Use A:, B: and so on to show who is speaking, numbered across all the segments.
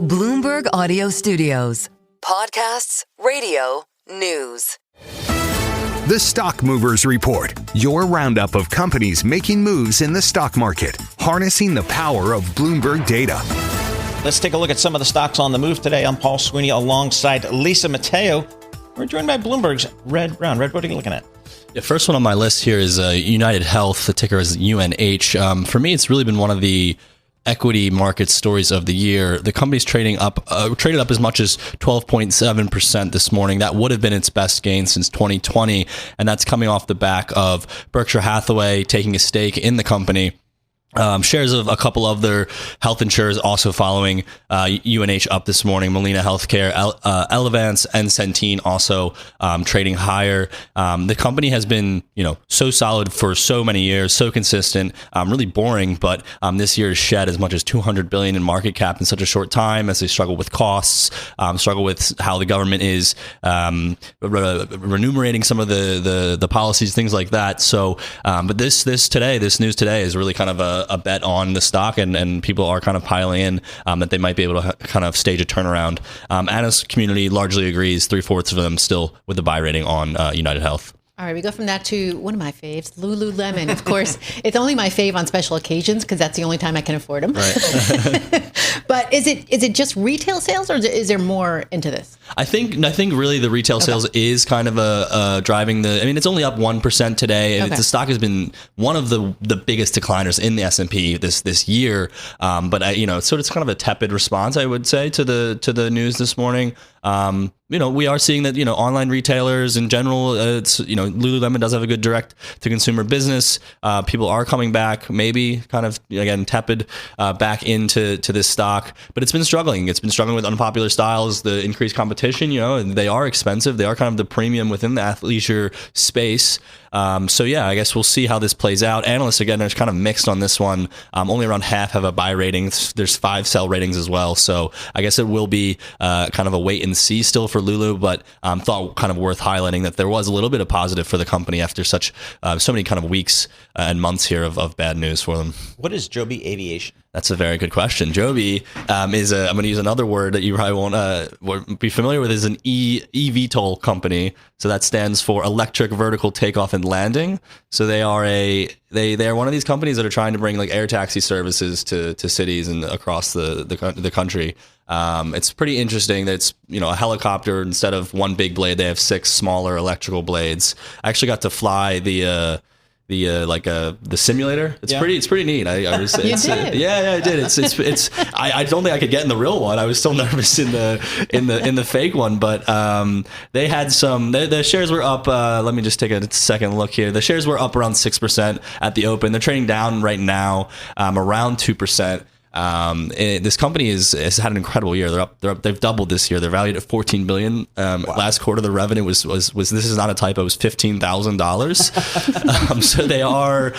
A: Bloomberg Audio Studios. Podcasts, radio, news.
B: The Stock Movers Report, your roundup of companies making moves in the stock market, harnessing the power of Bloomberg data.
C: Let's take a look at some of the stocks on the move today. I'm Paul Sweeney alongside Lisa Mateo. We're joined by Bloomberg's Red Brown. Red, what are you looking at?
D: The first one on my list here is UnitedHealth. The ticker is UNH. For me, it's really been one of the equity market stories of the year. The company's traded up as much as 12.7% this morning. That would have been its best gain since 2020, and that's coming off the back of Berkshire Hathaway taking a stake in the company. Shares of a couple of their health insurers also following UNH up this morning. Molina Healthcare, Elevance, and Centene also trading higher. The company has been, so solid for so many years, so consistent, really boring. But this year has shed as much as $200 billion in market cap in such a short time as they struggle with costs, struggle with how the government is remunerating some of the policies, things like that. So, but this news today is really kind of a bet on the stock, and people are kind of piling in that they might be able to kind of stage a turnaround. Analyst community largely agrees, 3/4 of them still with the buy rating on UnitedHealth.
E: All right, we go from that to one of my faves, Lululemon. Of course, it's only my fave on special occasions because that's the only time I can afford them. Right. But is it just retail sales, or is there more into this? I think
D: really the retail sales is kind of driving the. I mean, it's only up 1% today. Okay. The stock has been one of the biggest decliners in the S&P this year. But so it's kind of a tepid response, I would say, to the news this morning. We are seeing that, online retailers in general, Lululemon does have a good direct to consumer business. People are coming back, maybe kind of, again, tepid back into this stock, but it's been struggling. It's been struggling with unpopular styles, the increased competition, and they are expensive. They are kind of the premium within the athleisure space. I guess we'll see how this plays out. Analysts, again, are kind of mixed on this one. Only around half have a buy rating. There's 5 sell ratings as well. So I guess it will be kind of a wait and see still for Lulu, but thought kind of worth highlighting that there was a little bit of positive for the company after so many kind of weeks and months here of bad news for them.
C: What is Joby Aviation?
D: That's a very good question. Joby is I'm going to use another word that you probably won't be familiar with, is an eVTOL company. So that stands for Electric Vertical Takeoff and Landing. So they are one of these companies that are trying to bring like air taxi services to cities and across the country. It's pretty interesting that it's, a helicopter. Instead of one big blade, they have 6 smaller electrical blades. I actually got to fly the simulator. It's pretty neat. I was
E: you did?
D: I did. It's I don't think I could get in the real one. I was still nervous in the fake one, but they had the shares were up. Let me just take a second look here. The shares were up around 6% at the open. They're trading down right now around 2%. This company has had an incredible year. They've doubled this year. They're valued at $14 billion. Wow. Last quarter, the revenue was this is not a typo, it was $15,000. So they are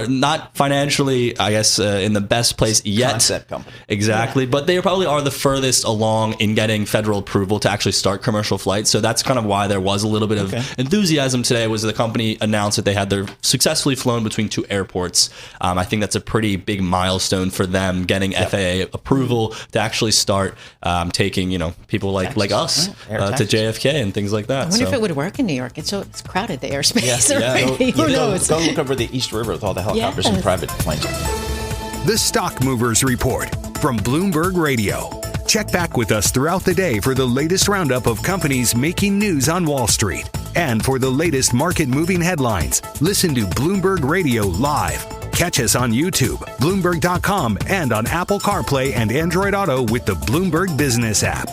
D: not financially, I guess, in the best place yet.
C: Concept company.
D: Exactly. Yeah. But they probably are the furthest along in getting federal approval to actually start commercial flights. So that's kind of why there was a little bit of enthusiasm today. Was the company announced that they had successfully flown between 2 airports. I think that's a pretty big milestone for them, getting FAA approval to actually start taking people like us to JFK and things like that.
E: I wonder if it would work in New York. It's crowded, the airspace.
C: Who knows? Go look over the East River with all the helicopters and private planes.
B: The Stock Movers Report from Bloomberg Radio. Check back with us throughout the day for the latest roundup of companies making news on Wall Street. And for the latest market-moving headlines, listen to Bloomberg Radio live. Catch us on YouTube, Bloomberg.com, and on Apple CarPlay and Android Auto with the Bloomberg Business app.